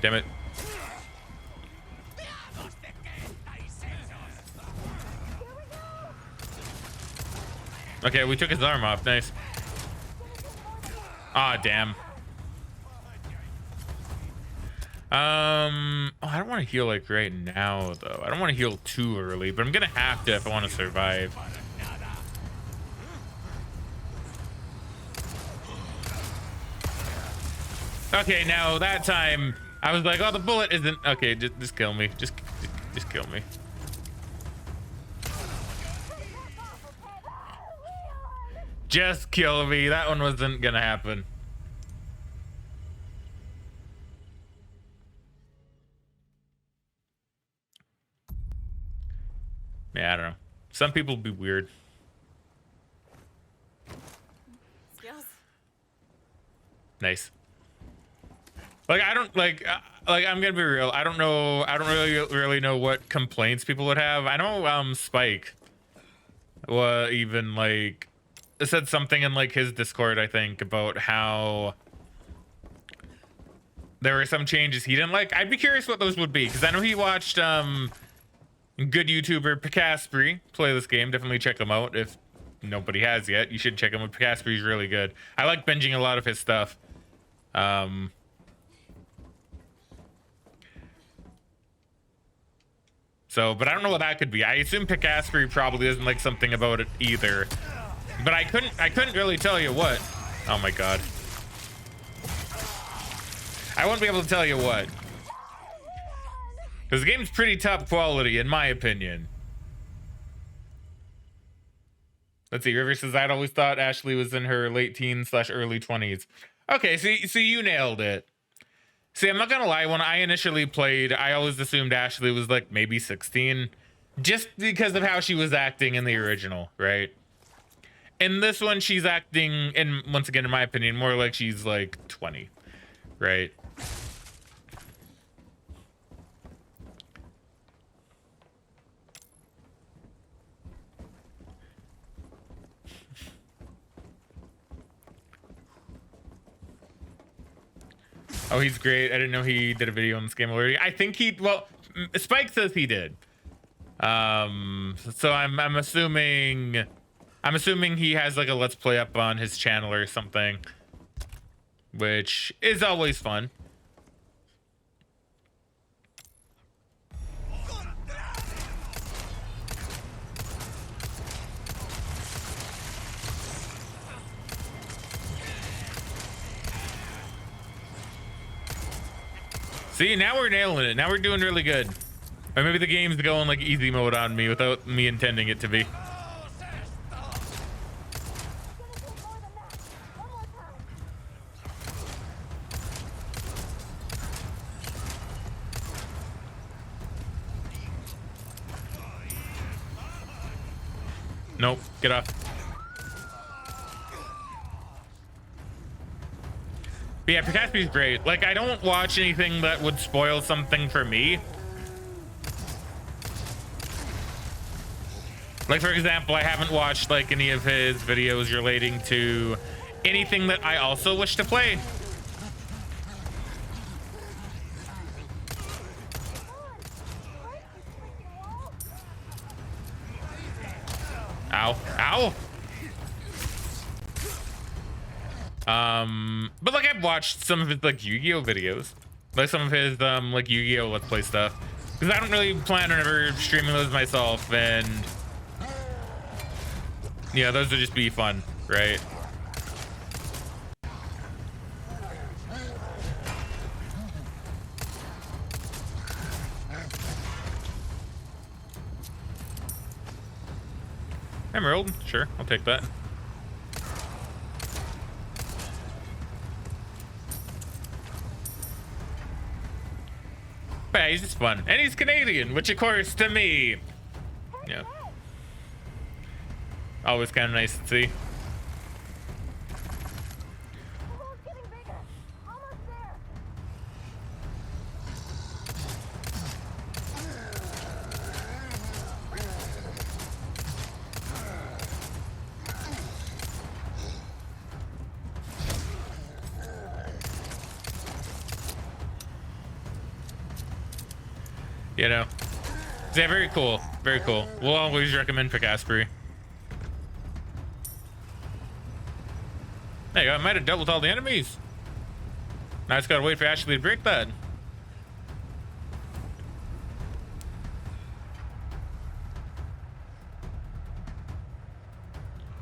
Damn it. Okay, we took his arm off. Nice. Ah, damn. Oh, I don't want to heal like right now though. I don't want to heal too early, but I'm gonna have to if I want to survive. Okay, now that time I was like, oh, the bullet isn't okay. Just kill me. Just kill me. Just kill me. That one wasn't gonna happen. Yeah, I don't know. Some people be weird. Nice. Like I don't like I'm gonna be real. I don't know. I don't really know what complaints people would have. I know Spike even like said something in like his Discord, I think, about how there were some changes he didn't like. I'd be curious what those would be, because I know he watched good YouTuber Picaspri play this game. Definitely check him out if nobody has yet. You should check him out. Picaspri is really good. I like binging a lot of his stuff. So, but I don't know what that could be. I assume Picaspri probably doesn't like something about it either. But I couldn't really tell you what. Oh my god. I wouldn't be able to tell you what. Because the game's pretty top quality, in my opinion. Let's see. River says, I'd always thought Ashley was in her late teens / early 20s. Okay, so you nailed it. See, I'm not gonna lie. When I initially played, I always assumed Ashley was like maybe 16. Just because of how she was acting in the original, right? In this one, she's acting, and once again, in my opinion, more like she's like 20, right? Oh, he's great. I didn't know he did a video on this game already. I think well, Spike says he did. So I'm assuming he has like a Let's Play up on his channel or something, which is always fun. See, now we're nailing it. Now we're doing really good. Or maybe the game's going like easy mode on me without me intending it to be. Nope, get off. But yeah, Picaspi's great. Like, I don't watch anything that would spoil something for me. Like, for example, I haven't watched like any of his videos relating to anything that I also wish to play. Ow, ow. But like I've watched some of his like Yu-Gi-Oh videos, like some of his like Yu-Gi-Oh Let's Play stuff, because I don't really plan on ever streaming those myself, and yeah, those would just be fun, right? Emerald, sure, I'll take that. But yeah, he's just fun, and he's Canadian, which of course to me, yeah, always kind of nice to see. You know? So yeah, very cool. Very cool. We'll always recommend Picaspery. There you go. I might have dealt with all the enemies. Now I just gotta wait for Ashley to break that.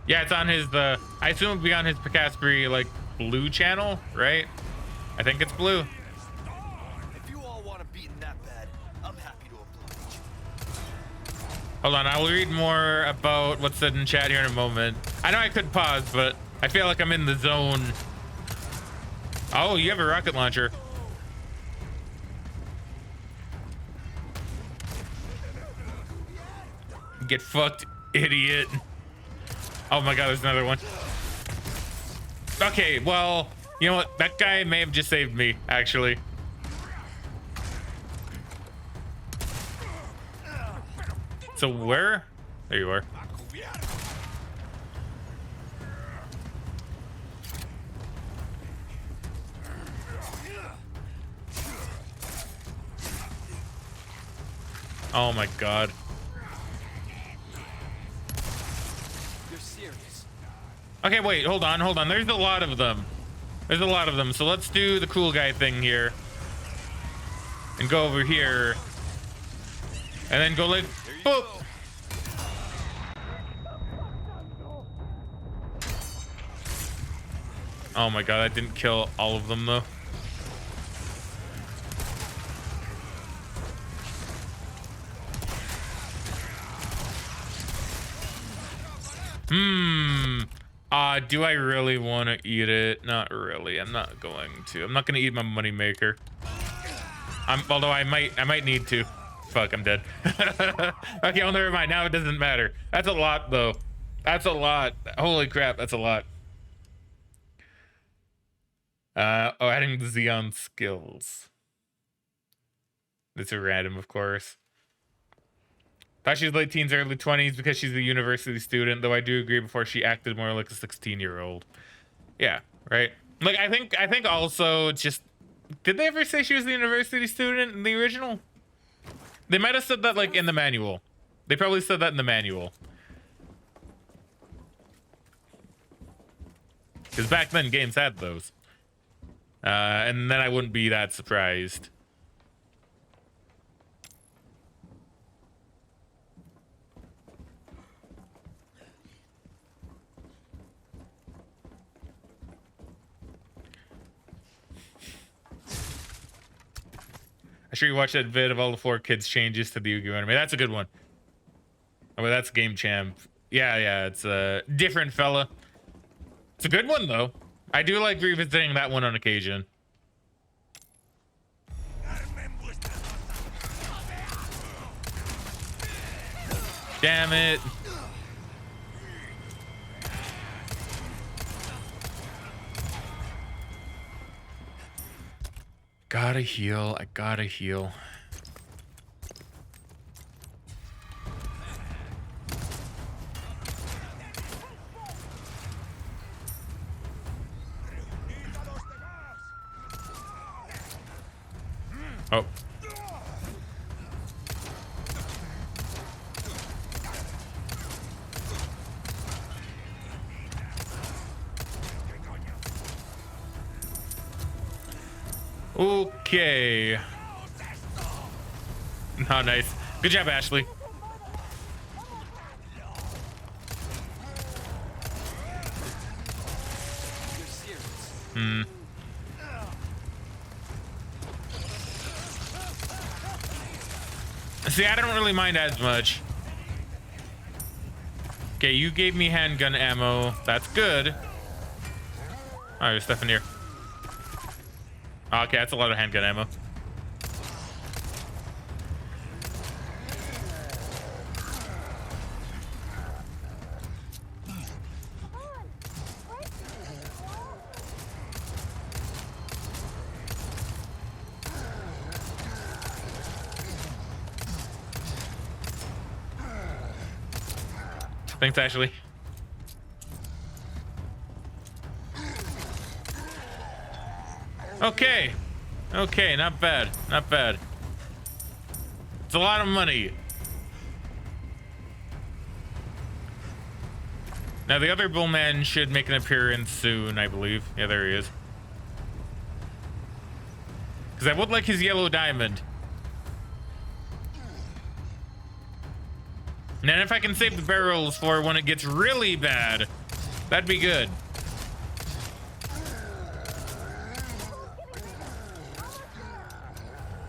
Yeah, it's on his, I assume it'll be on his Picaspery, like, blue channel, right? I think it's blue. If you all want to beat that bad, I'm happy to oblige. Hold on, I'll read more about what's said in chat here in a moment. I know I could pause, but I feel like I'm in the zone. Oh, you have a rocket launcher. Get fucked, idiot. Oh my god, there's another one. Okay, well, you know what? That guy may have just saved me, actually. So where? There you are. Oh my god. Okay, wait, hold on. There's a lot of them. So let's do the cool guy thing here. And go over here. And then go like, boop. Oh my god, I didn't kill all of them though. Do I really want to eat it? Not really. I'm not going to. I'm not going to eat my money maker. Although I might need to. Fuck, I'm dead. Okay, well, never mind. Now it doesn't matter. That's a lot, though. That's a lot. Holy crap, that's a lot. Oh, adding the Xeon skills. It's a random, of course. Thought she was late teens, early 20s because she's a university student, though I do agree before she acted more like a 16-year-old. Yeah, right? Like, I think also it's just... Did they ever say she was a university student in the original? They might have said that, like, in the manual. They probably said that in the manual. Because back then, games had those. And then I wouldn't be that surprised. I'm sure you watched that vid of all the 4 kids changes to the Yu-Gi-Oh anime. That's a good one. Oh, well, that's Game Champ. Yeah, it's a different fella. It's a good one, though. I do like revisiting that one on occasion. Damn it. Gotta heal. I gotta heal. Oh. Okay. Oh, nice. Good job, Ashley. See, I don't really mind as much. Okay, you gave me handgun ammo. That's good. Oh, there's stuff in here. Okay, that's a lot of handgun ammo. Thanks, Ashley. Okay, not bad. a lot of money. Now the other bullman should make an appearance soon, I believe. Yeah, there he is. Because I would like his yellow diamond. And then if I can save the barrels for when it gets really bad, that'd be good.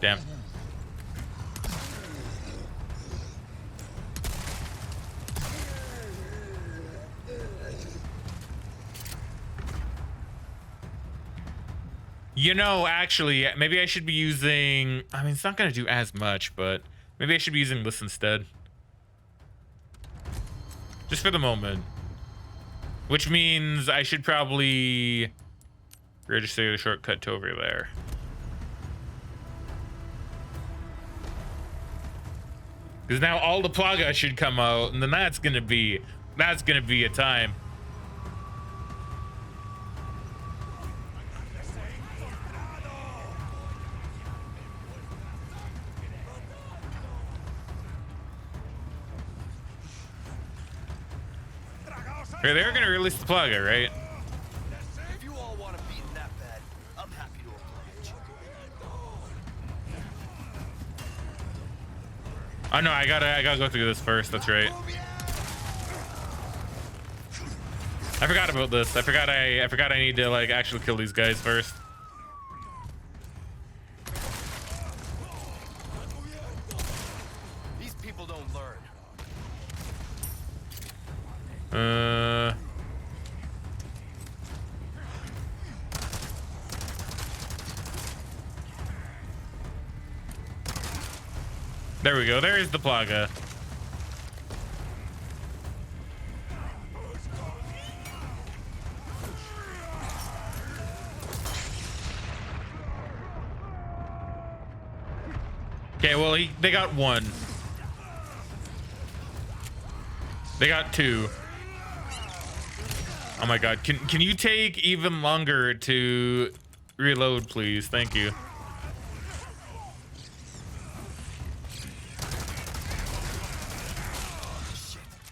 Damn. You know, actually, maybe I should be using... I mean, it's not going to do as much, but maybe I should be using this instead. Just for the moment. Which means I should probably register the shortcut to over there. Because now all the plaga should come out, and then that's gonna be a time. Okay, they're gonna release the plaga, right? If you all want to beat that bad, I'm happy to oblige. Oh no, I gotta go through this first. That's right. I forgot about this. I forgot I need to like actually kill these guys first. These people don't learn. There we go. There's the plaga. Okay, well, they got one. They got two. Oh my god. Can you take even longer to reload, please? Thank you.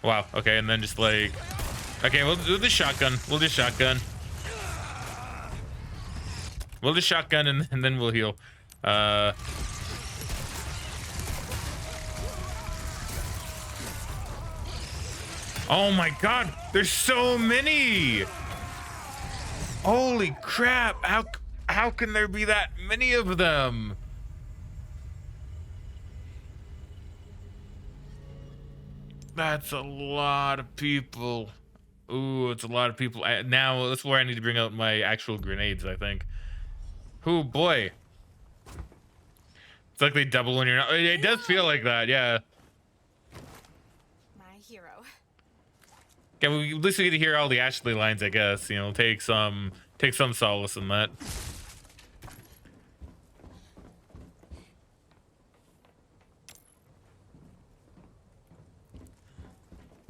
Wow. Okay, and then just like... Okay, we'll do the shotgun. We'll just shotgun. We'll just shotgun and then we'll heal. Oh my god, there's so many. Holy crap. How can there be that many of them? That's a lot of people. Ooh, it's a lot of people. Now that's where I need to bring out my actual grenades, I think. Oh boy. It's like they double when you're not. It does feel like that, yeah. My hero. Okay, well, at least we get to hear all the Ashley lines, I guess. You know, take some solace in that.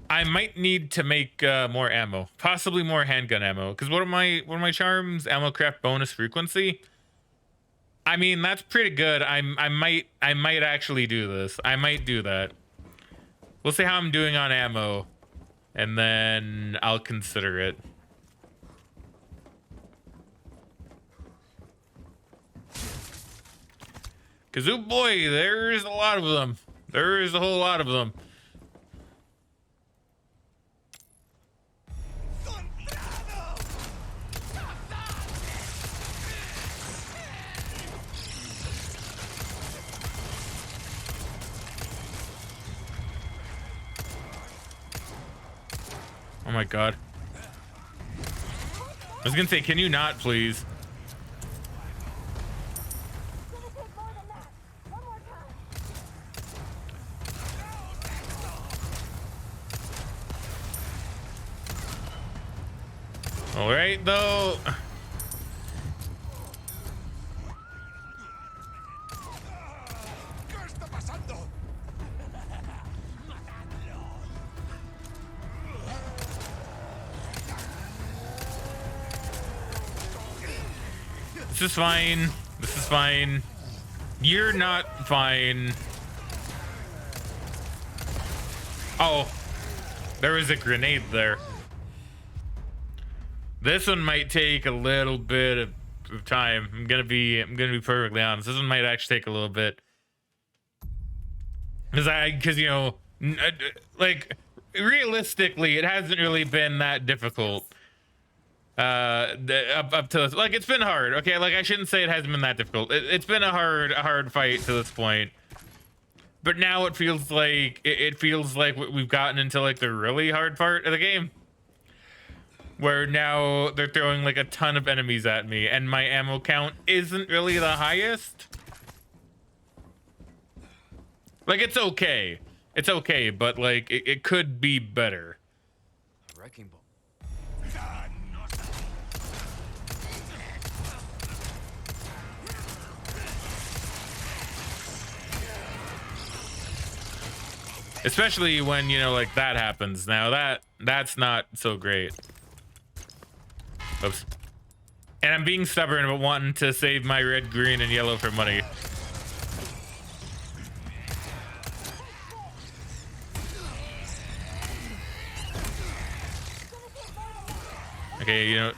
I might need to make more ammo, possibly more handgun ammo. Because what are my charms? Ammo craft bonus frequency. I mean, that's pretty good. I might actually do this. I might do that. We'll see how I'm doing on ammo, and then I'll consider it. Cause oh boy, there's a lot of them. There is a whole lot of them. Oh my god. I was gonna say, can you not, please? All right, though. This is fine. This is fine. You're not fine. Oh, there was a grenade there. This one might take a little bit of time. I'm gonna be perfectly honest. This one might actually take a little bit. Because you know, like realistically, it hasn't really been that difficult. Up to this, like it's been hard. Okay, like I shouldn't say it hasn't been that difficult. It's been a hard fight to this point. But now it feels like it feels like we've gotten into like the really hard part of the game, where now they're throwing like a ton of enemies at me, and my ammo count isn't really the highest. Like it's okay, but like it could be better. Wrecking ball. Especially when, you know, like that happens. Now that's not so great. Oops. And I'm being stubborn about wanting to save my red, green, and yellow for money. Okay, you know,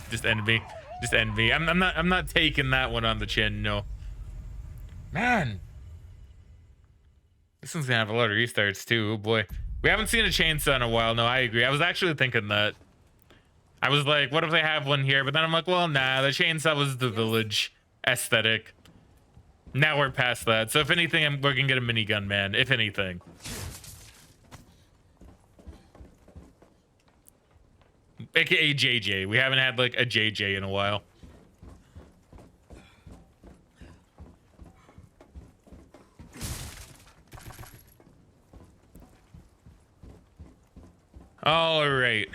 just end me. Just end me. I'm not taking that one on the chin, no. Man. This one's gonna have a lot of restarts too. Oh boy. We haven't seen a chainsaw in a while. No, I agree. I was actually thinking that. I was like, what if they have one here? But then I'm like, well, nah, the chainsaw was the village aesthetic. Now we're past that. So if anything, we're gonna get a minigun, man. If anything. AKA JJ. We haven't had like a JJ in a while. All right.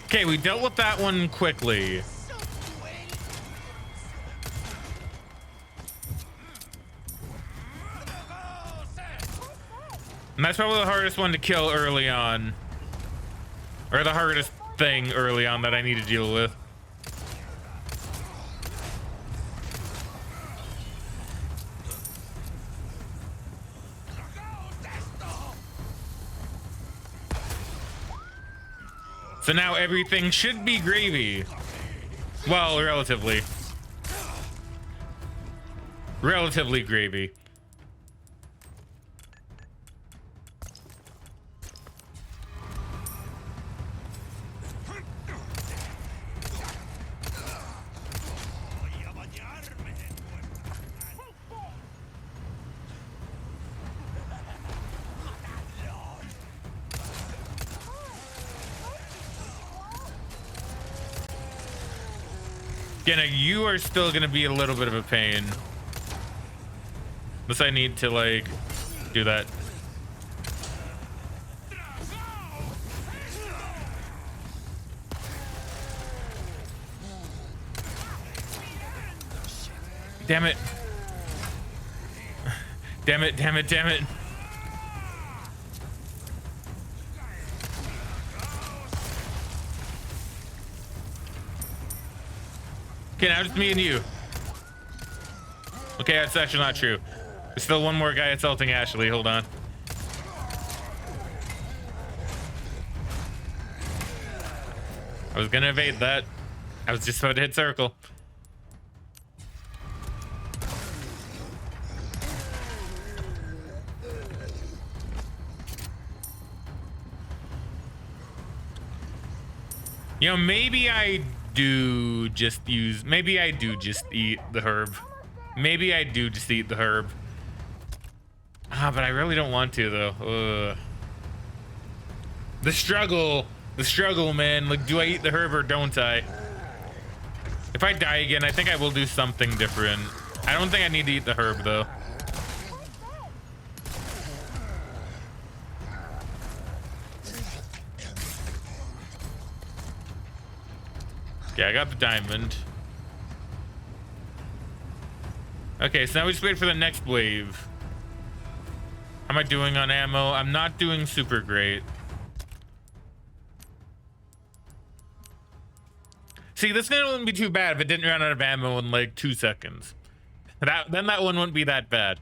Okay, we dealt with that one quickly. And that's probably the hardest one to kill early on. Or the hardest thing early on that I need to deal with. So now everything should be gravy. Well, relatively. Relatively gravy. Again, you are still gonna be a little bit of a pain. Unless I need to like do that. Damn it. Damn it, damn it, damn it. Okay, now just me and you. Okay, that's actually not true. There's still one more guy assaulting Ashley. Hold on. I was gonna evade that. I was just about to hit circle. You know, maybe I do just eat the herb. Maybe I do just eat the herb. Ah, but I really don't want to though. The struggle, man. Like, do I eat the herb or don't I? If I die again, I think I will do something different. I don't think I need to eat the herb though. Yeah, I got the diamond. Okay, so now we just wait for the next wave. How am I doing on ammo? I'm not doing super great. See, this gun wouldn't be too bad if it didn't run out of ammo in like 2 seconds. Then that one wouldn't be that bad.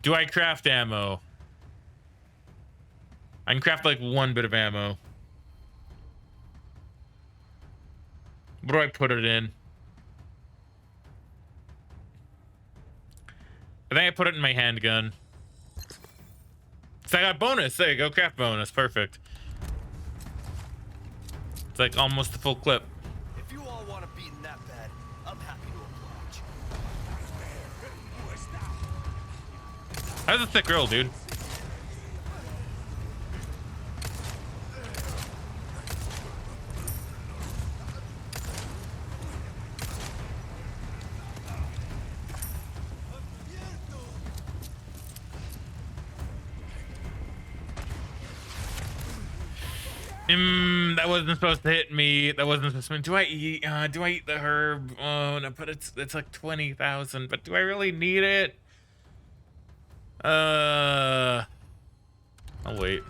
Do I craft ammo? I can craft like 1 bit of ammo. What do I put it in? I think I put it in my handgun. So I got bonus. There you go, craft bonus. Perfect. It's like almost a full clip. If you all want to beaten that bad, I'm happy to oblige. That's a thick roll, dude. That wasn't supposed to hit me. That wasn't supposed to. Do I eat the herb? Oh no, but it's like 20,000. But do I really need it? I'll wait.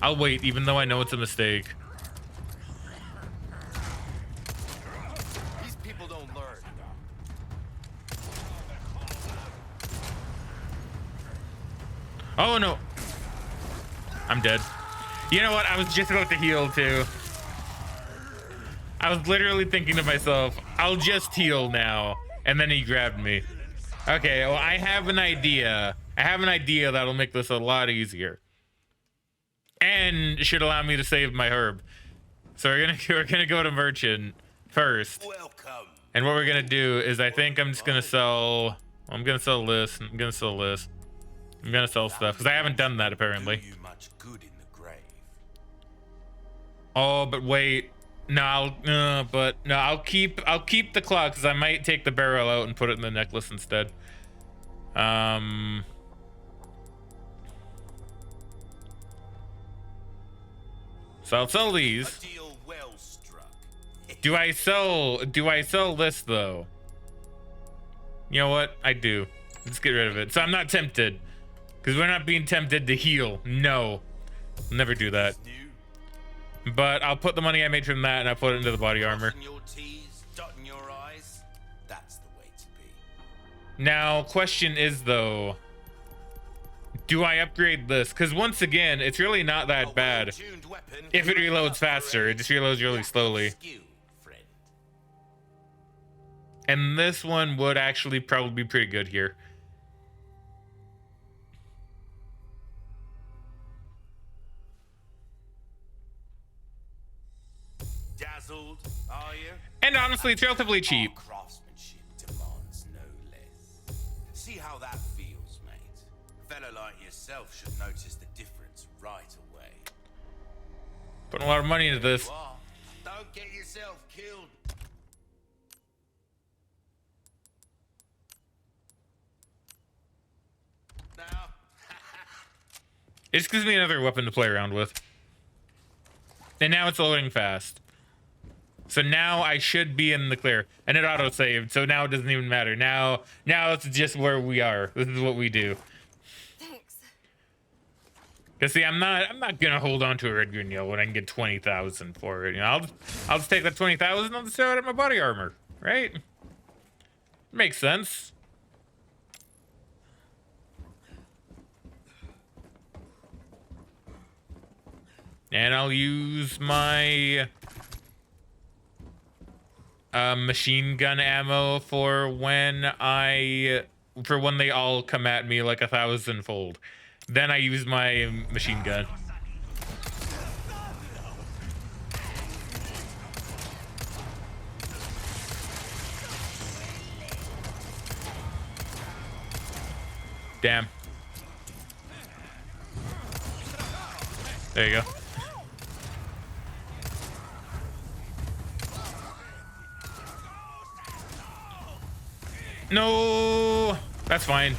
I'll wait, even though I know it's a mistake. These people don't learn. Oh no. I'm dead. You know what? I was just about to heal too. I was literally thinking to myself, I'll just heal now. And then he grabbed me. Okay, well, I have an idea. I have an idea that'll make this a lot easier. And it should allow me to save my herb. So we're gonna go to merchant first. Welcome. And what we're gonna do is I think I'm just gonna sell. I'm gonna sell this. I'm gonna sell this. I'm gonna sell stuff because I haven't done that apparently. Do you much good in the grave. Oh, but wait. No, I'll keep the claw because I might take the barrel out and put it in the necklace instead. So I'll sell these. A deal well struck. Do I sell this though? You know what? I do. Let's get rid of it. So I'm not tempted. Because we're not being tempted to heal. No. Never do that. But I'll put the money I made from that and I'll put it into the body armor. Crossing your T's, dotting your I's. That's the way to be. Now, question is though, do I upgrade this? Because once again, it's really not that bad. If it reloads faster, it just reloads really slowly. And this one would actually probably be pretty good here. Dazzled, are you? And honestly, it's relatively cheap. Our craftsmanship demands no less. See how that feels, mate. A fellow like yourself should notice the difference right away. Putting a lot of money into this. Well, don't get yourself killed. Now. It just gives me another weapon to play around with. And now it's loading fast. So now I should be in the clear. And it auto-saved, so now it doesn't even matter. Now it's just where we are. This is what we do. Thanks. Cause see, I'm not gonna hold on to a red green yellow when I can get 20,000 for it. You know, I'll just take that 20,000 and I'll just throw it at my body armor, right? Makes sense. And I'll use my machine gun ammo for when they all come at me like 1,000-fold. Then I use my machine gun. Damn. There you go. No, that's fine.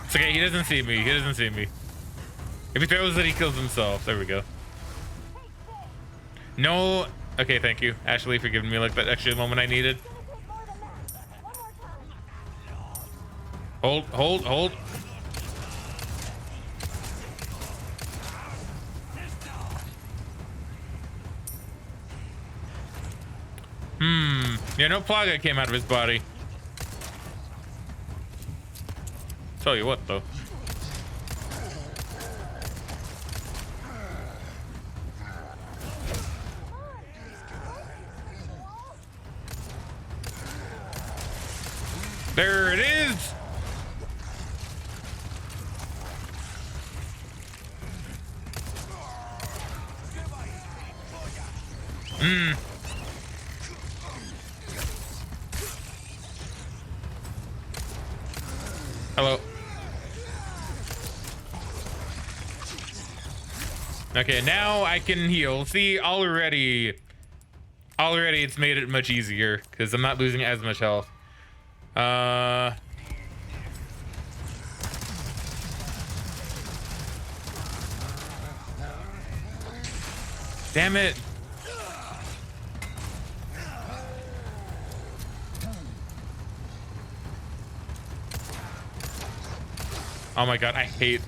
It's okay, he doesn't see me. He doesn't see me. If he throws it, he kills himself. There we go. No. Okay, thank you, Ashley, for giving me like that extra moment I needed. Hold, hold, hold. Yeah, no Plaga came out of his body. Tell you what, though. There it is. Hello. Okay, now I can heal. See, already it's made it much easier because I'm not losing as much health. Damn it. Oh my god, I hate.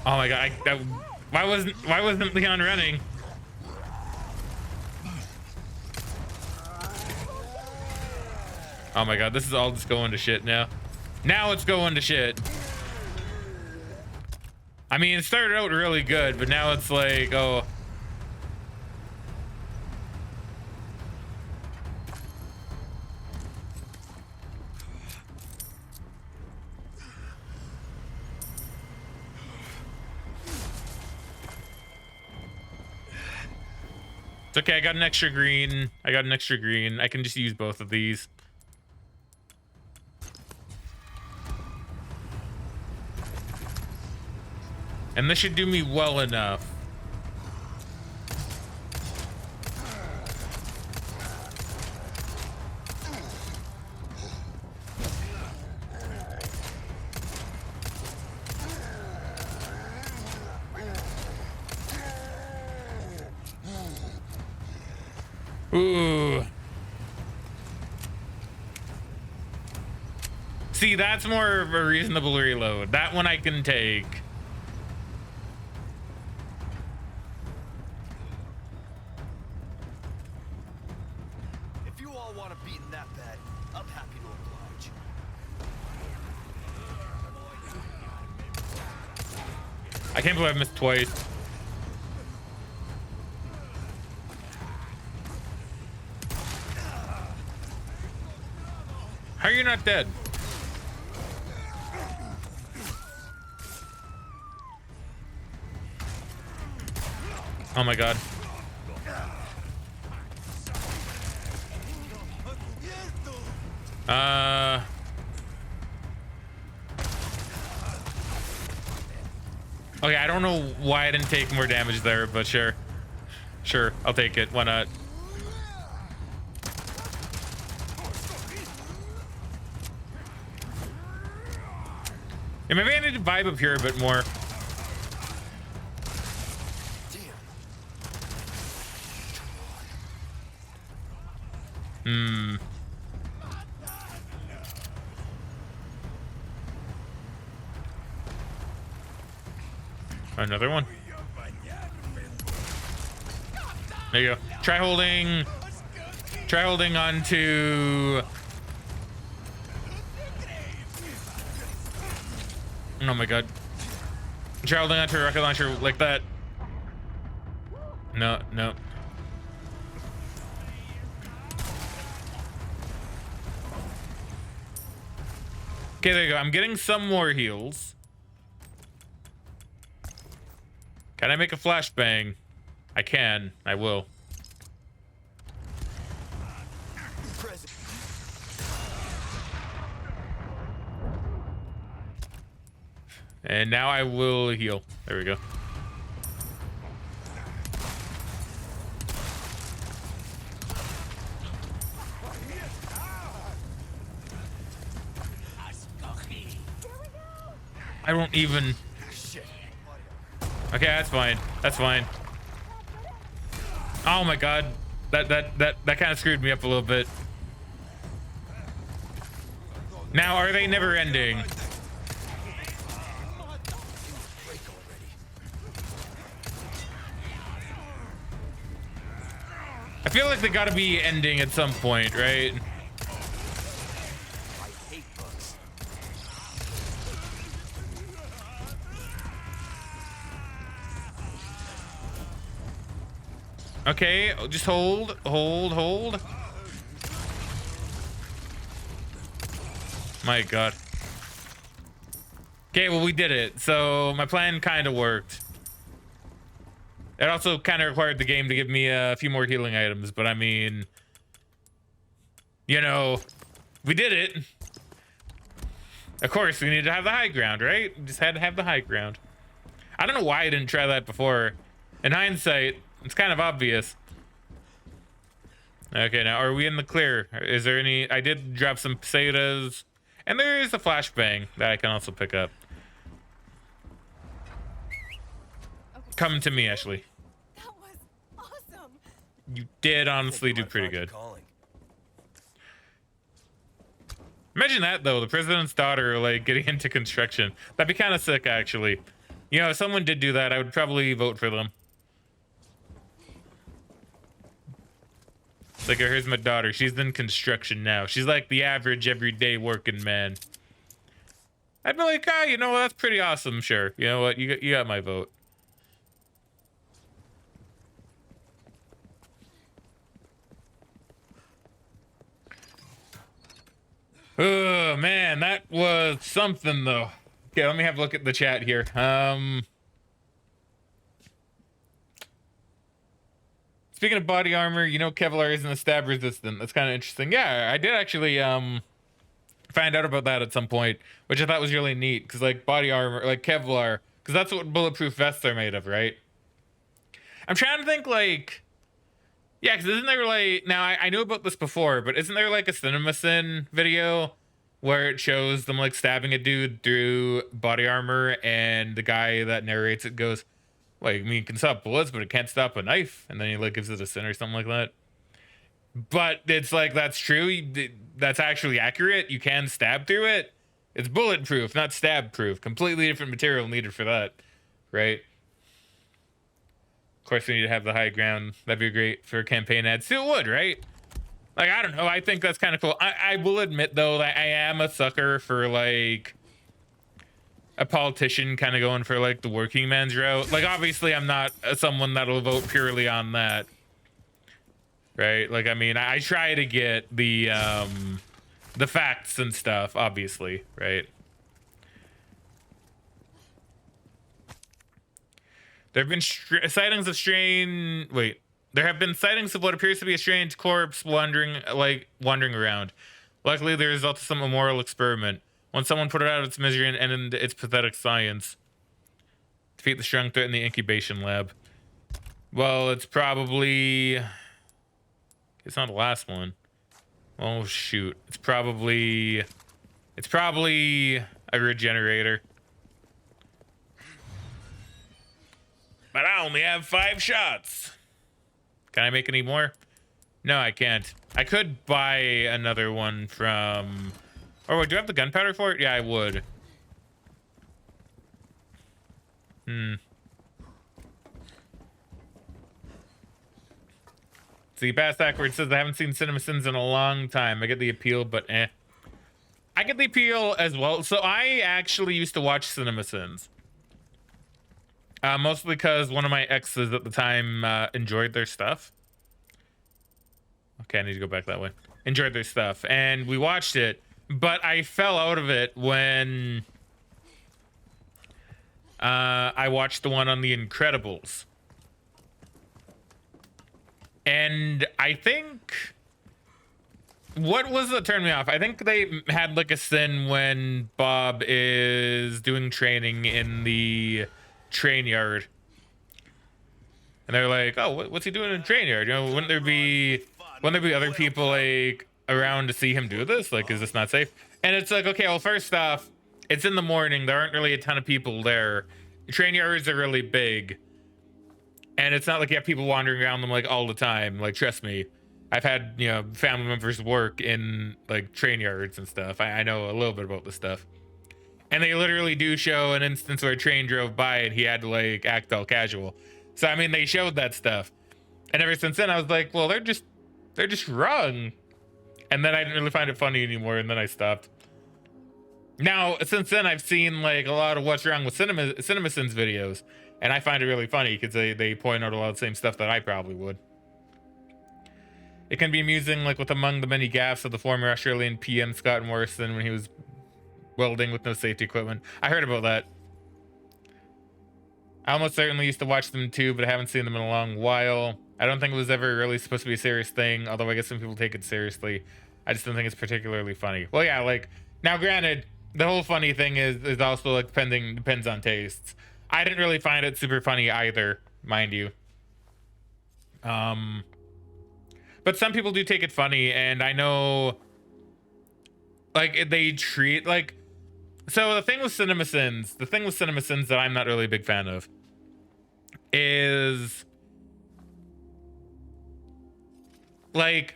Oh my god, why wasn't Leon running? Oh my god, this is all just going to shit now. Now it's going to shit. I mean, it started out really good, but now it's like, oh. It's okay, I got an extra green. I can just use both of these. And this should do me well enough. Ooh. See, that's more of a reasonable reload. That one I can take. If you all want to beat that bad, I'm happy to oblige. I can't believe I missed twice. How are you not dead? Oh my god. Okay, I don't know why I didn't take more damage there, but sure. Sure, I'll take it. Why not? Yeah, maybe I need to vibe up here a bit more. Another one. There you go. Try holding on to. Oh my god. Try holding on to a rocket launcher like that. No. Okay, there you go. I'm getting some more heals. Can I make a flashbang? I can. I will. And now I will heal. There we go. I don't even... Shit. Okay, that's fine. That's fine. Oh my god. That kind of screwed me up a little bit. Now, are they never ending? I feel like they gotta be ending at some point, right? Okay, just hold. My god. Okay, well, we did it. So my plan kind of worked. It also kind of required the game to give me a few more healing items, but I mean, you know, we did it. Of course, we need to have the high ground, right? We just had to have the high ground. I don't know why I didn't try that before. In hindsight, it's kind of obvious. Okay, now are we in the clear? Is there any? I did drop some pesetas, and there is a flashbang that I can also pick up. Okay. Come to me, Ashley. That was awesome. You did honestly do pretty good. Imagine that though, the president's daughter like getting into construction. That'd be kind of sick, actually. You know, if someone did do that, I would probably vote for them. It's like, here's my daughter. She's in construction now. She's like the average everyday working man. I'd be like, ah, you know what? That's pretty awesome. Sure. You know what? You got my vote. Oh man, that was something though. Okay, let me have a look at the chat here. Speaking of body armor, you know Kevlar isn't a stab resistant. That's kind of interesting. Yeah, I did actually find out about that at some point, which I thought was really neat because like body armor, like Kevlar, because that's what bulletproof vests are made of, right? I'm trying to think like, yeah, because isn't there like, now I knew about this before, but isn't there like a CinemaSin video where it shows them like stabbing a dude through body armor and the guy that narrates it goes, like, I mean, it can stop bullets, but it can't stop a knife. And then he like gives it a sin or something like that. But it's like, that's true. That's actually accurate. You can stab through it. It's bulletproof, not stab proof. Completely different material needed for that, right? Of course, we need to have the high ground. That'd be great for campaign ads. Still would, right? Like, I don't know. I think that's kind of cool. I will admit, though, that I am a sucker for, like, a politician kind of going for, like, the working man's route. Like, obviously, I'm not someone that'll vote purely on that. Right? Like, I mean, I try to get the facts and stuff, obviously, right? There have been sightings of strange... Wait. There have been sightings of what appears to be a strange corpse wandering around. Luckily, the result of some immoral experiment. When someone put it out of its misery and ended its pathetic science. Defeat the strong threat in the incubation lab. Well, it's probably... It's not the last one. Oh, shoot. It's probably a regenerator. But I only have 5 shots. Can I make any more? No, I can't. I could buy another one from... Oh, wait, do I have the gunpowder for it? Yeah, I would. See, Bass Backwards says, I haven't seen CinemaSins in a long time. I get the appeal, but eh. I get the appeal as well. So I actually used to watch CinemaSins. Mostly because one of my exes at the time enjoyed their stuff. Okay, I need to go back that way. Enjoyed their stuff. And we watched it, but I fell out of it when I watched the one on The Incredibles. And I think... What was that turned me off? I think they had like a sin when Bob is doing training in the train yard. And they're like, oh, what's he doing in the train yard? You know, wouldn't there be other people like around to see him do this? Like, is this not safe? And it's like, okay, well, first off, it's in the morning. There aren't really a ton of people there. train yards are really big, and it's not like you have people wandering around them like all the time. Like, trust me, I've had, you know, family members work in like train yards and stuff. I know a little bit about this stuff. And they literally do show an instance where a train drove by and he had to like act all casual. So I mean, they showed that stuff. And ever since then I was like, well, they're just wrong. And then I didn't really find it funny anymore, and then I stopped. Now, since then I've seen like a lot of what's wrong with CinemaSins videos, and I find it really funny because they point out a lot of the same stuff that I probably would. It can be amusing, like with among the many gaffes of the former Australian PM Scott Morrison when he was welding with no safety equipment. I heard about that. I almost certainly used to watch them too, but I haven't seen them in a long while. I don't think it was ever really supposed to be a serious thing, although I guess some people take it seriously. I just don't think it's particularly funny. Well, yeah, like, now granted, the whole funny thing is also like depends on tastes. I didn't really find it super funny either, mind you. But some people do take it funny, and I know like they treat like, so the thing with CinemaSins that I'm not really a big fan of is like,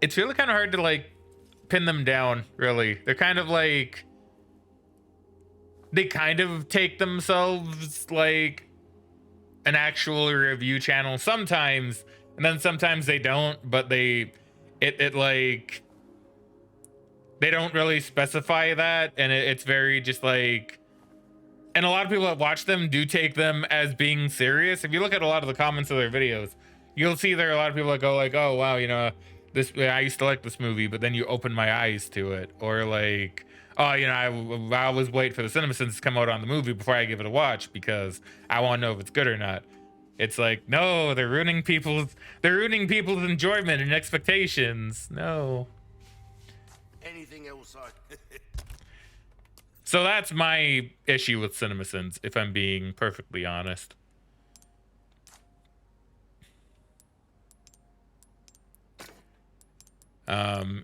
it's really kind of hard to like pin them down, really. They're kind of like, they kind of take themselves like an actual review channel sometimes, and then sometimes they don't, but it like, they don't really specify that, and it's very just like, and a lot of people that watch them do take them as being serious. If you look at a lot of the comments of their videos, you'll see there are a lot of people that go like, oh wow, you know, this, I used to like this movie, but then you open my eyes to it. Or like, oh, you know, I always wait for the CinemaSins to come out on the movie before I give it a watch because I want to know if it's good or not. It's like, no, they're ruining people's enjoyment and expectations. No. Anything else So that's my issue with CinemaSins, if I'm being perfectly honest.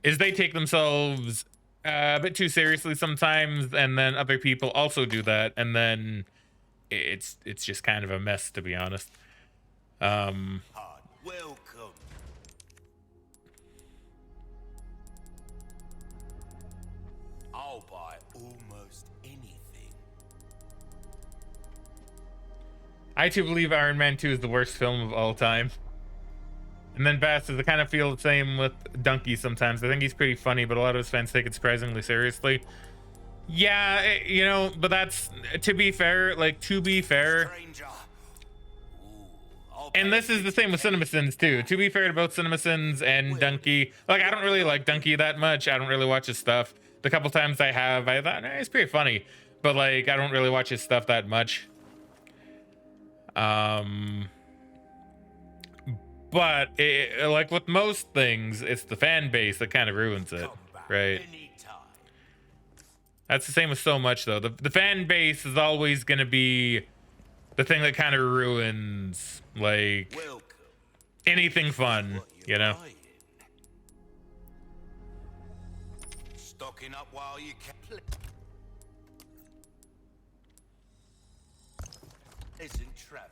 Is they take themselves a bit too seriously sometimes, and then other people also do that, and then it's just kind of a mess, to be honest. Welcome. I'll buy almost anything. I too believe Iron Man 2 is the worst film of all time. And then Bass says, I kind of feel the same with Donkey sometimes. I think he's pretty funny, but a lot of his fans take it surprisingly seriously. Yeah, you know, but that's, to be fair, Stranger. and this is the same with CinemaSins too. To be fair to both CinemaSins and Donkey, like, I don't really like Donkey that much. I don't really watch his stuff. The couple times I have, I thought, it's pretty funny, but like, I don't really watch his stuff that much. But like with most things, it's the fan base that kind of ruins it, right? That's the same with so much though. The fan base is always going to be the thing that kind of ruins like anything fun, you know? Stocking up while you can. Pleasant travels.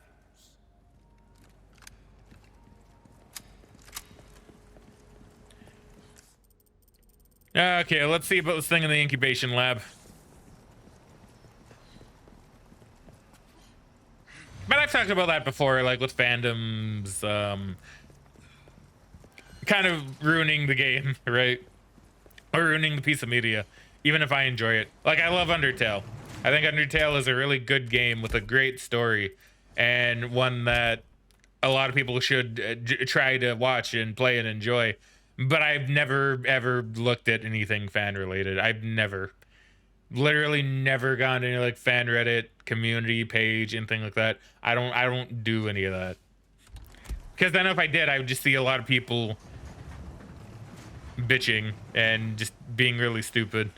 Okay, let's see about this thing in the incubation lab. But I've talked about that before, like with fandoms, kind of ruining the game, right? Or ruining the piece of media, even if I enjoy it. Like, I love Undertale. I think Undertale is a really good game with a great story, and one that a lot of people should try to watch and play and enjoy. But I've never ever looked at anything fan related. I've literally never gone to any like fan Reddit community page, anything like that. I don't do any of that, because I know if I did, I would just see a lot of people bitching and just being really stupid.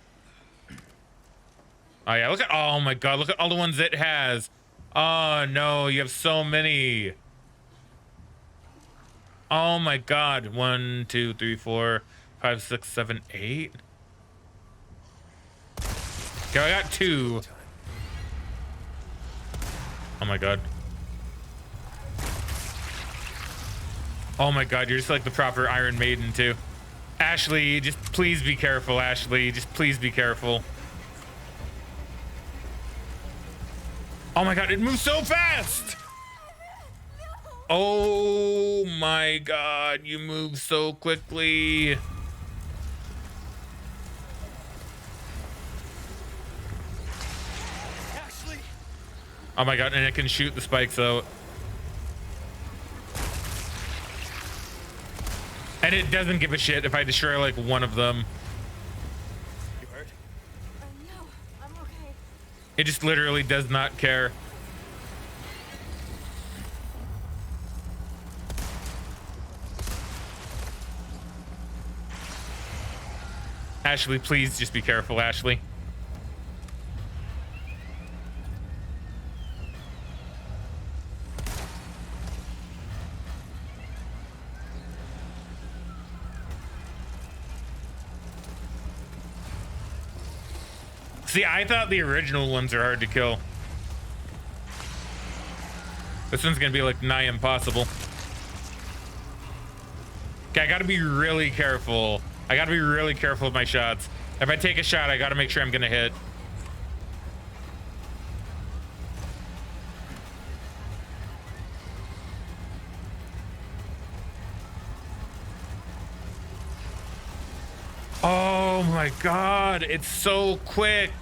Oh yeah, look at, oh my god, look at all the ones it has. Oh no, you have so many. Oh my god. 1, 2, 3, 4, 5, 6, 7, 8. Okay, I got 2. Oh my god. Oh my god, you're just like the proper Iron Maiden too. Ashley, just please be careful, Ashley. Just please be careful. Oh my god, it moves so fast! Oh my god, you move so quickly. Ashley! Oh my god, and it can shoot the spikes out. And it doesn't give a shit if I destroy like one of them. You hurt? No, I'm okay. It just literally does not care. Ashley, please just be careful, Ashley. See, I thought the original ones are hard to kill. This one's gonna be like nigh impossible. Okay, I gotta be really careful. I gotta be really careful with my shots. If I take a shot, I gotta make sure I'm gonna hit. Oh my god, it's so quick.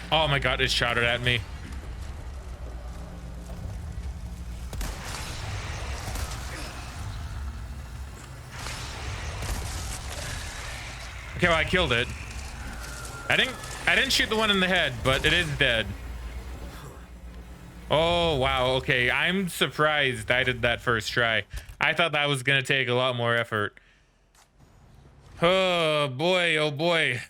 Oh my god, it shot it at me. Okay, well, I killed it. I didn't shoot the one in the head, but it is dead. Oh wow, okay. I'm surprised I did that first try. I thought that was gonna take a lot more effort. Oh boy, oh boy.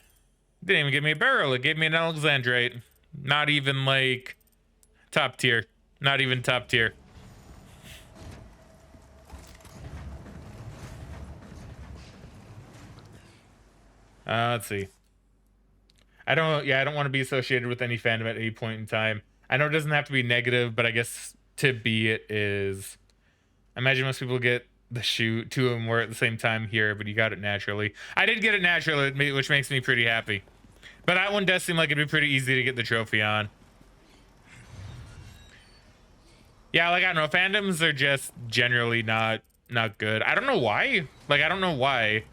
Didn't even give me a barrel, it gave me an Alexandrite. Not even like top tier. Not even top tier. Let's see. I don't want to be associated with any fandom at any point in time. I know it doesn't have to be negative, but I guess to be it is. I imagine most people get the shoot. Two of them were at the same time here, but you got it naturally. I did get it naturally, which makes me pretty happy. But that one does seem like it'd be pretty easy to get the trophy on. Yeah, like I don't know, fandoms are just generally not good. I don't know why. Like I don't know why.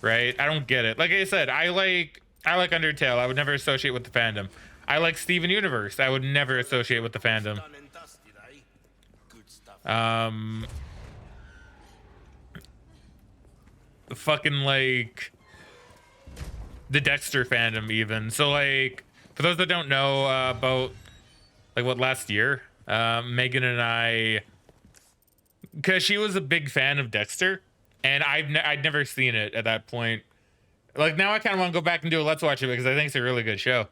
Right? I don't get it. Like I said, I like Undertale. I would never associate with the fandom. I like Steven Universe. I would never associate with the fandom. Done and dusted, eh? Good stuff. Fucking like the Dexter fandom even. So like for those that don't know about like what last year, Megan and I, because she was a big fan of Dexter, and I'd never seen it at that point. Like now I kind of want to go back and do a let's watch it because I think it's a really good show.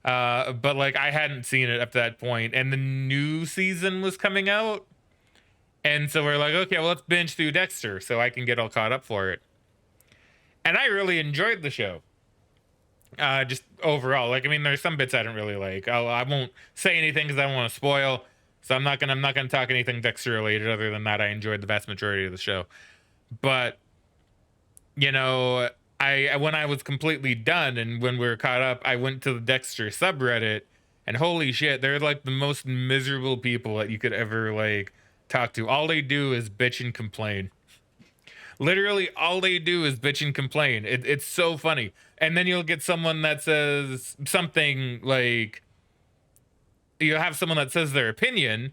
But like I hadn't seen it up to that point, and the new season was coming out, and so we're like, okay, well let's binge through Dexter so I can get all caught up for it. And I really enjoyed the show. Just overall, like I mean, there's some bits I don't really like. I won't say anything because I don't want to spoil. So I'm not gonna talk anything Dexter related. Other than that, I enjoyed the vast majority of the show. But you know, when I was completely done and when we were caught up, I went to the Dexter subreddit, and holy shit, they're like the most miserable people that you could ever like talk to. All they do is bitch and complain. Literally, all they do is bitch and complain. It's so funny. And then you'll get someone that says something like, you'll have someone that says their opinion,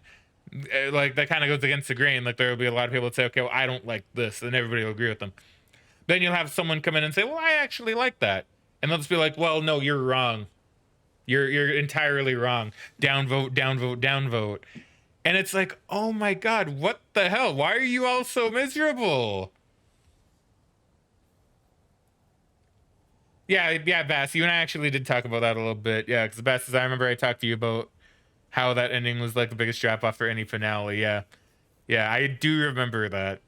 like that kind of goes against the grain. Like there will be a lot of people that say, okay, well, I don't like this, and everybody will agree with them. Then you'll have someone come in and say, well, I actually like that. And they'll just be like, well, no, you're wrong. You're entirely wrong. Downvote, downvote, downvote. And it's like, oh my God, what the hell? Why are you all so miserable? Yeah, Bass, you and I actually did talk about that a little bit. Yeah, because Bass, I remember I talked to you about how that ending was like the biggest drop off for any finale. Yeah, I do remember that.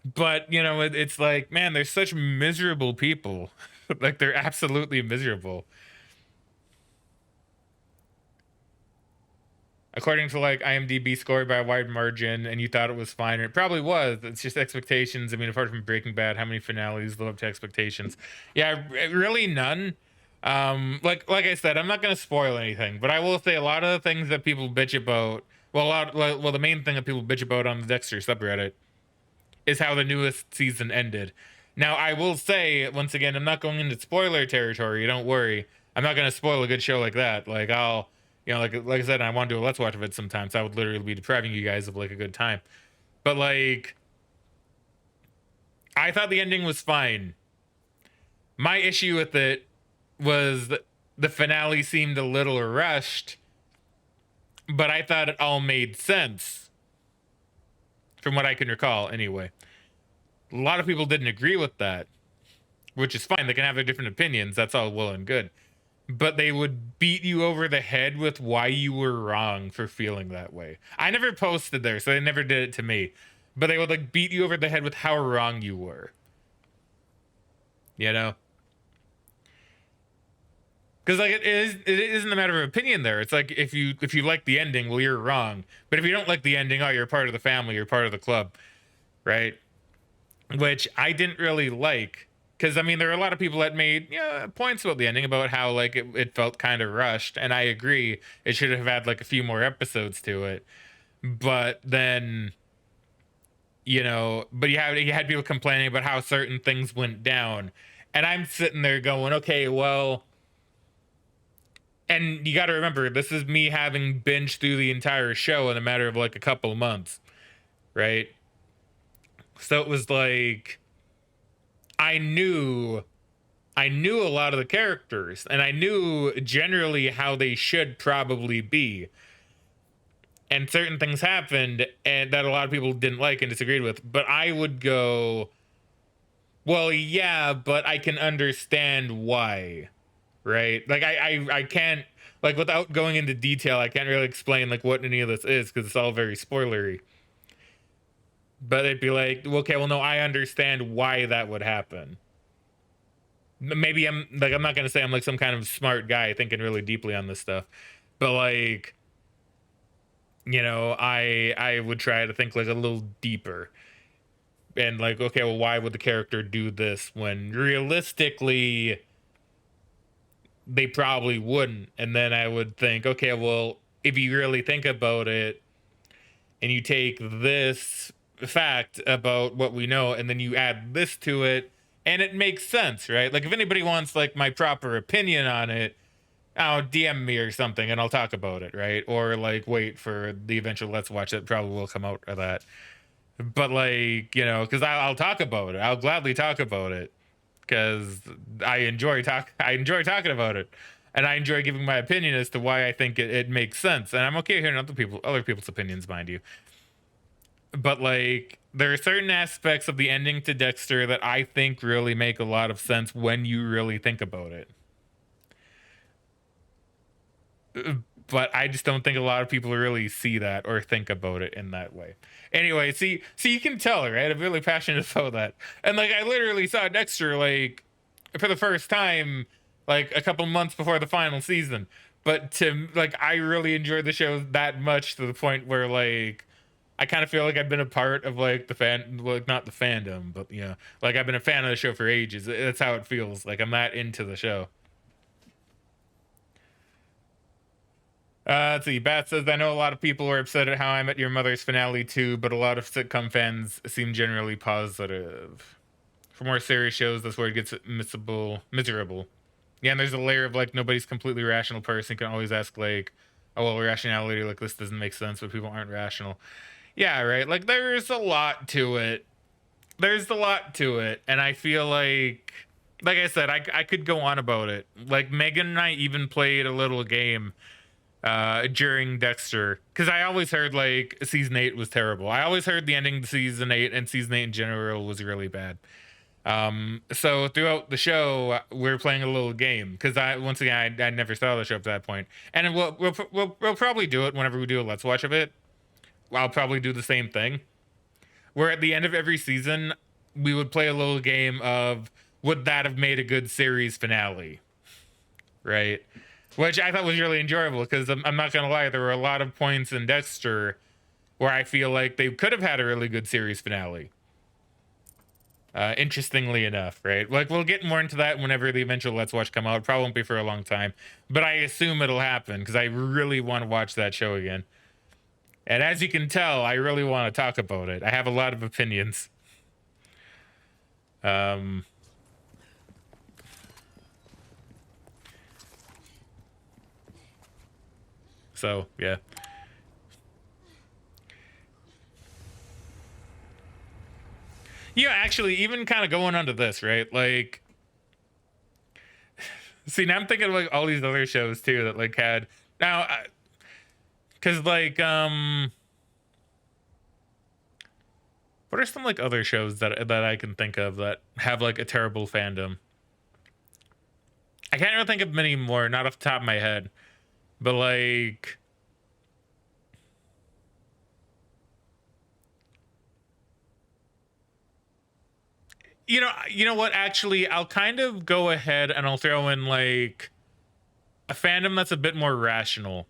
But you know, it's like, man, there's such miserable people. Like they're absolutely miserable. According to like IMDb score by a wide margin, and you thought it was fine, and it probably was. It's just expectations. I mean, apart from Breaking Bad, how many finales live up to expectations? Yeah, really none. Like I said, I'm not gonna spoil anything, but I will say a lot of the things that people bitch about. Well, the main thing that people bitch about on the Dexter subreddit is how the newest season ended. Now, I will say once again, I'm not going into spoiler territory. Don't worry, I'm not gonna spoil a good show like that. Like I'll, like I said, I want to do a let's watch of it sometimes. I would literally be depriving you guys of like a good time. But like, I thought the ending was fine. My issue with it was the finale seemed a little rushed, but I thought it all made sense from what I can recall anyway. A lot of people didn't agree with that, which is fine. They can have their different opinions. That's all well and good. But they would beat you over the head with why you were wrong for feeling that way. I never posted there, so they never did it to me. But they would like beat you over the head with how wrong you were. You know? Because like it isn't a matter of opinion there. It's like if you like the ending, well, you're wrong. But if you don't like the ending, oh, you're part of the family, you're part of the club. Right? Which I didn't really like. Because, I mean, there are a lot of people that made points about the ending, about how, like, it felt kind of rushed. And I agree. It should have had, like, a few more episodes to it. But then, but you had people complaining about how certain things went down. And I'm sitting there going, okay, well... And you got to remember, this is me having binged through the entire show in a matter of, like, a couple of months. Right? So it was like... I knew a lot of the characters, and I knew generally how they should probably be. And certain things happened and that a lot of people didn't like and disagreed with. But I would go, well, yeah, but I can understand why. Right? Like I can't, like, without going into detail, I can't really explain like what any of this is because it's all very spoilery. But it'd be like, okay, well, no, I understand why that would happen. Maybe I'm not going to say I'm like some kind of smart guy thinking really deeply on this stuff. But like, I would try to think like a little deeper. And like, okay, well, why would the character do this when realistically they probably wouldn't? And then I would think, okay, well, if you really think about it and you take this fact about what we know and then you add this to it and it makes sense, right? Like if anybody wants like my proper opinion on it, I'll DM me or something and I'll talk about it, right? Or like wait for the eventual let's watch that probably will come out of that. But like, because I'll talk about it. I'll gladly talk about it because I enjoy talking about it. And I enjoy giving my opinion as to why I think it makes sense. And I'm okay hearing other people's opinions, mind you. But like there are certain aspects of the ending to Dexter that I think really make a lot of sense when you really think about it. But I just don't think a lot of people really see that or think about it in that way. Anyway, see you can tell, right? I'm really passionate about that. And like I literally saw Dexter like for the first time like a couple months before the final season. But I really enjoyed the show that much to the point where like I kind of feel like I've been a part of like not the fandom, but like I've been a fan of the show for ages. That's how it feels. Like I'm that into the show. Let's see. Bat says, I know a lot of people were upset at How I Met Your Mother's finale too, but a lot of sitcom fans seem generally positive. For more serious shows, that's where it gets miserable. Yeah, and there's a layer of like nobody's completely rational person. You can always ask like, oh well, rationality, like this doesn't make sense, but people aren't rational. Yeah, right. Like there's a lot to it. And I feel like I said, I could go on about it. Like Megan and I even played a little game during Dexter because I always heard like season 8 was terrible. I always heard the ending to season 8 and season 8 in general was really bad. So throughout the show, we're playing a little game because I never saw the show up to that point, and we'll probably do it whenever we do a let's watch of it. I'll probably do the same thing, where at the end of every season, we would play a little game of would that have made a good series finale? Right? Which I thought was really enjoyable because I'm not gonna lie, there were a lot of points in Dexter where I feel like they could have had a really good series finale. Interestingly enough, right? Like we'll get more into that whenever the eventual Let's Watch come out. It probably won't be for a long time, but I assume it'll happen because I really want to watch that show again. And as you can tell, I really want to talk about it. I have a lot of opinions. So yeah. Yeah, actually, even kind of going onto this, right? Like, see, now I'm thinking of like all these other shows too that like had now, because like, what are some like other shows that I can think of that have like a terrible fandom? I can't really think of many more, not off the top of my head, but like. You know what? Actually, I'll kind of go ahead and I'll throw in like a fandom that's a bit more rational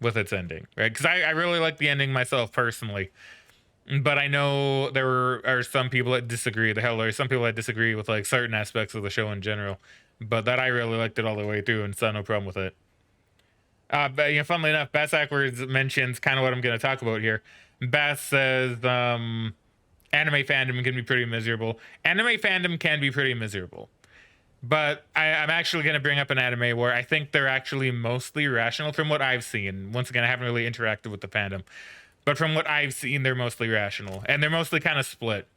with its ending, right? Because I really like the ending myself personally, but I know are some people that disagree. The hell, there are some people that disagree with like certain aspects of the show in general, but that I really liked it all the way through and saw no problem with it. But funnily enough, Bass Ackwards mentions kind of what I'm going to talk about here. Bass says, anime fandom can be pretty miserable. Anime fandom can be pretty miserable. But I'm actually going to bring up an anime where I think they're actually mostly rational from what I've seen. Once again, I haven't really interacted with the fandom. But from what I've seen, they're mostly rational. And they're mostly kind of split.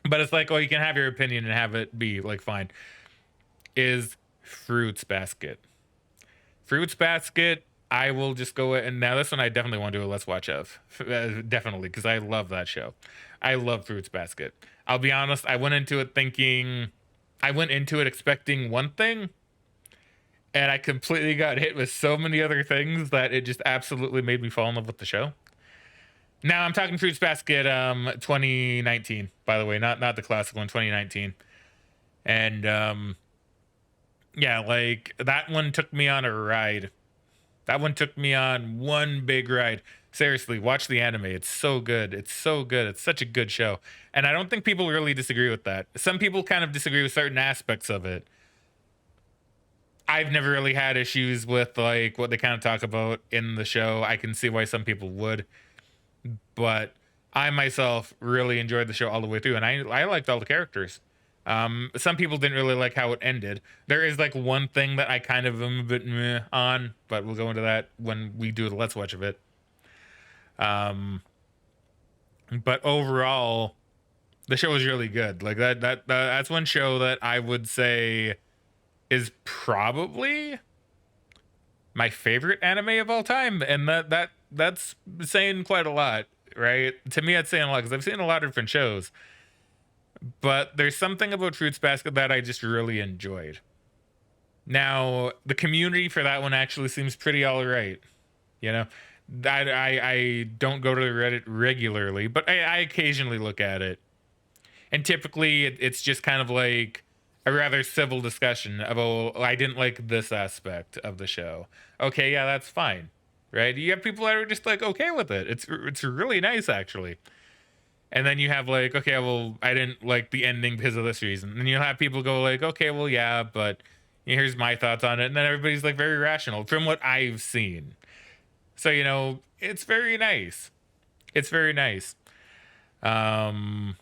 But it's like, oh, you can have your opinion and have it be, like, fine. Is Fruits Basket. Fruits Basket, I will just go and now this one I definitely want to do a Let's Watch of. Definitely, because I love that show. I love Fruits Basket. I'll be honest, I went into it expecting one thing, and I completely got hit with so many other things that it just absolutely made me fall in love with the show. Now I'm talking Fruits Basket 2019, by the way, not the classic one, 2019. And yeah, like that one took me on a ride. That one took me on one big ride. Seriously, watch the anime. It's so good. It's so good. It's such a good show. And I don't think people really disagree with that. Some people kind of disagree with certain aspects of it. I've never really had issues with like what they kind of talk about in the show. I can see why some people would. But I myself really enjoyed the show all the way through, and I liked all the characters. Some people didn't really like how it ended. There is like one thing that I kind of am a bit meh on, but we'll go into that when we do the Let's Watch of it. But overall, the show was really good. Like that's one show that I would say is probably my favorite anime of all time, and that's saying quite a lot, right? To me, that's saying a lot because I've seen a lot of different shows. But there's something about Fruits Basket that I just really enjoyed. Now, the community for that one actually seems pretty all right. You know, I don't go to Reddit regularly, but I occasionally look at it. And typically, it's just kind of like a rather civil discussion of, oh, I didn't like this aspect of the show. Okay, yeah, that's fine. Right? You have people that are just like okay with it. It's really nice, actually. And then you have like, okay, well, I didn't like the ending because of this reason. And you'll have people go like, okay, well, yeah, but here's my thoughts on it. And then everybody's like very rational from what I've seen. So, it's very nice. It's very nice. Yeah,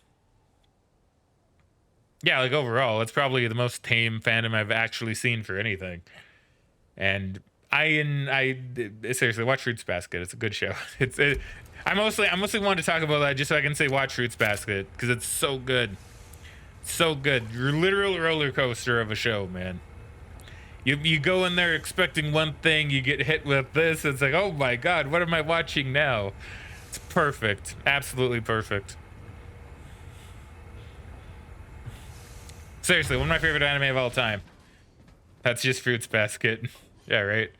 like overall, it's probably the most tame fandom I've actually seen for anything. And I seriously watch Fruits Basket. It's a good show. I mostly wanted to talk about that just so I can say watch Fruits Basket because it's so good, so good. You're literal roller coaster of a show, man. You go in there expecting one thing, you get hit with this. It's like, oh my god, what am I watching now? It's perfect, absolutely perfect. Seriously, one of my favorite anime of all time. That's just Fruits Basket. Yeah, right.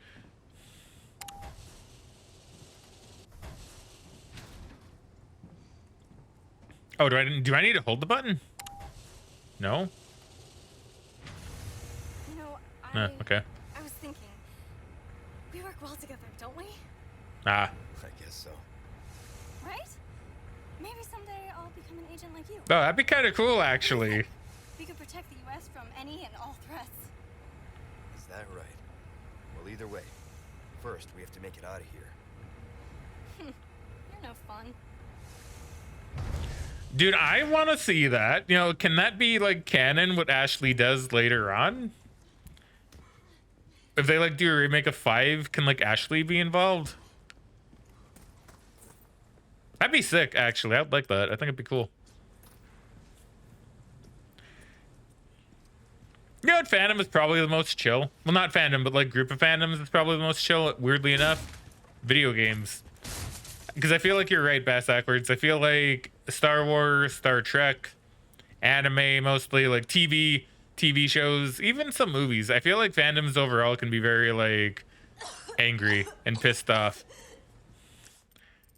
Oh, do I need to hold the button? No? No, Okay. I was thinking. We work well together, don't we? Ah. I guess so. Right? Maybe someday I'll become an agent like you. Oh, that'd be kind of cool, actually. We could protect the U.S. from any and all threats. Is that right? Well, either way, first we have to make it out of here. You're no fun. Dude, I want to see that. You know, can that be like canon what Ashley does later on? If they like do a remake of 5, can like Ashley be involved? That'd be sick, actually. I'd like that. I think it'd be cool. You know what fandom is probably the most chill? Well, not fandom, but like group of fandoms is probably the most chill, weirdly enough. Video games. Because I feel like you're right, Bass Backwards. I feel like Star Wars, Star Trek, anime mostly, like TV shows, even some movies. I feel like fandoms overall can be very like angry and pissed off.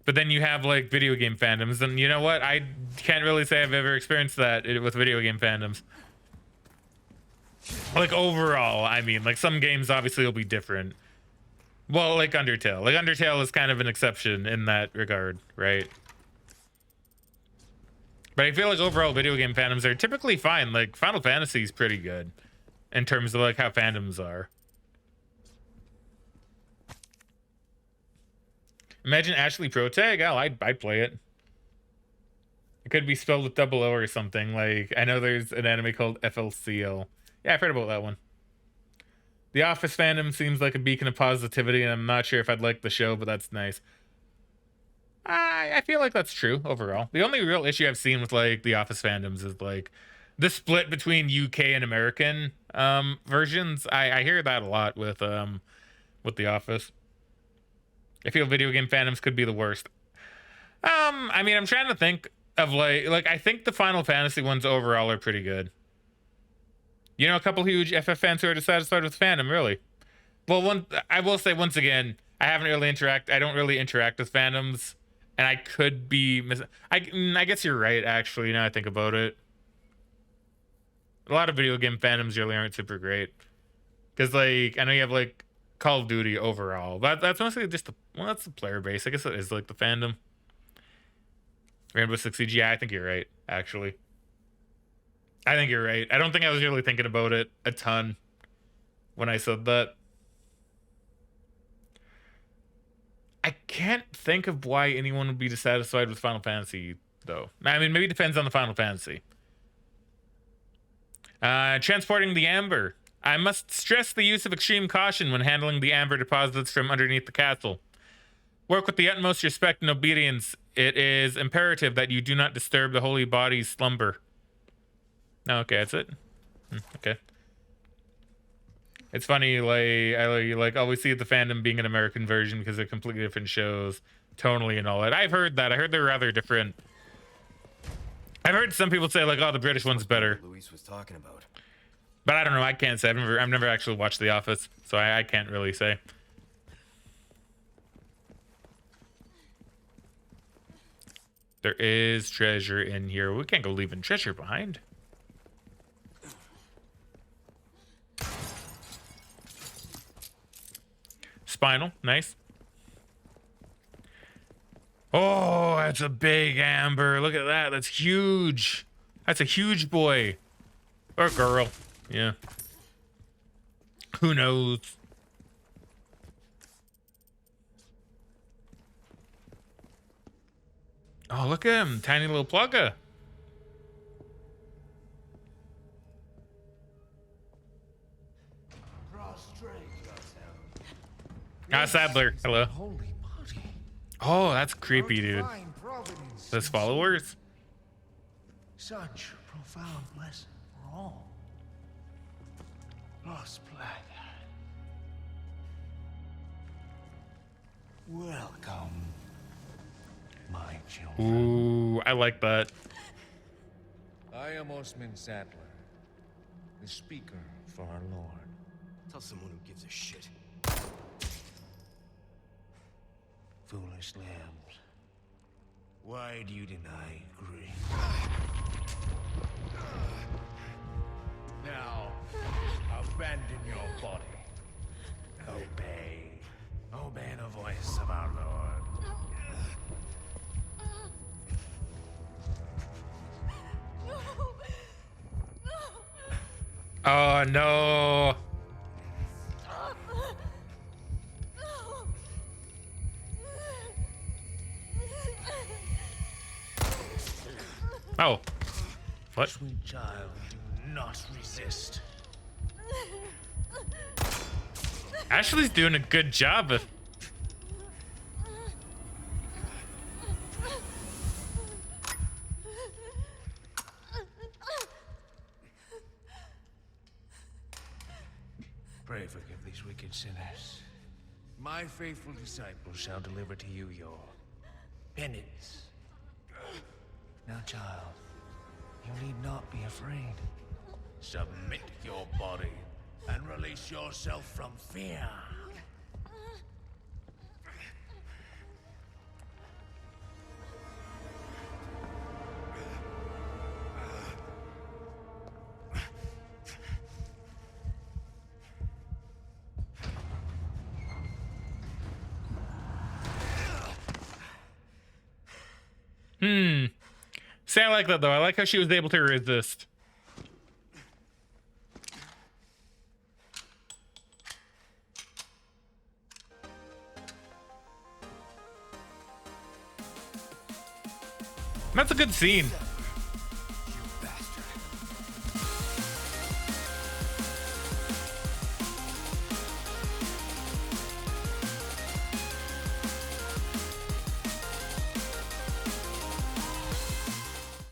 But then you have like video game fandoms, and you know what? I can't really say I've ever experienced that with video game fandoms. Like overall, I mean, like some games obviously will be different. Well, like Undertale. Like Undertale is kind of an exception in that regard, right? But I feel like overall video game fandoms are typically fine. Like Final Fantasy is pretty good in terms of like how fandoms are. Imagine Ashley Pro Tag. Oh, I'd play it. It could be spelled with double O or something. Like I know there's an anime called FLCL. Yeah, I've heard about that one. The Office fandom seems like a beacon of positivity, and I'm not sure if I'd like the show, but that's nice. I feel like that's true overall. The only real issue I've seen with like the Office fandoms is like the split between UK and American versions. I hear that a lot with the Office. I feel video game fandoms could be the worst. I mean, I'm trying to think of like I think the Final Fantasy ones overall are pretty good. You know, a couple huge FF fans who are dissatisfied with fandom, really. Well, I will say once again, I don't really interact with fandoms, and I could be I guess you're right, actually, now I think about it. A lot of video game fandoms really aren't super great. Because, like, I know you have, like, Call of Duty overall. That's mostly just that's the player base. I guess it is, like, the fandom. Rainbow Six Siege, yeah, I think you're right, actually. I think you're right. I don't think I was really thinking about it a ton when I said that. I can't think of why anyone would be dissatisfied with Final Fantasy, though. I mean, maybe it depends on the Final Fantasy. Transporting the amber. I must stress the use of extreme caution when handling the amber deposits from underneath the castle. Work with the utmost respect and obedience. It is imperative that you do not disturb the holy body's slumber. No, okay, that's it. Okay. It's funny, like I always see the fandom being an American version because they're completely different shows, tonally and all that. I've heard that. I heard they're rather different. I've heard some people say like, "Oh, the British one's better." Luis was talking about. But I don't know. I can't say. I've never actually watched The Office, so I can't really say. There is treasure in here. We can't go leaving treasure behind. Spinal, nice. Oh, that's a big amber. Look at that. That's huge. That's a huge boy. Or girl. Yeah. Who knows? Oh, look at him. Tiny little plugger. Sadler. Hello. Oh, that's creepy, dude. Those followers? Such a profound lesson for all. Lost blood. Welcome, my children. Ooh, I like that. I am Osman Sadler, the speaker for our Lord. Tell someone who gives a shit. Foolish lambs, why do you deny grace? Now, a abandon your body. Obey. Obey the voice of our Lord. Oh no. Oh. What? Sweet child, do not resist. Ashley's doing a good job of. Pray forgive these wicked sinners. My faithful disciples shall deliver to you your penance. Now, child, you need not be afraid. Submit your body and release yourself from fear. See, I like that though. I like how she was able to resist. That's a good scene.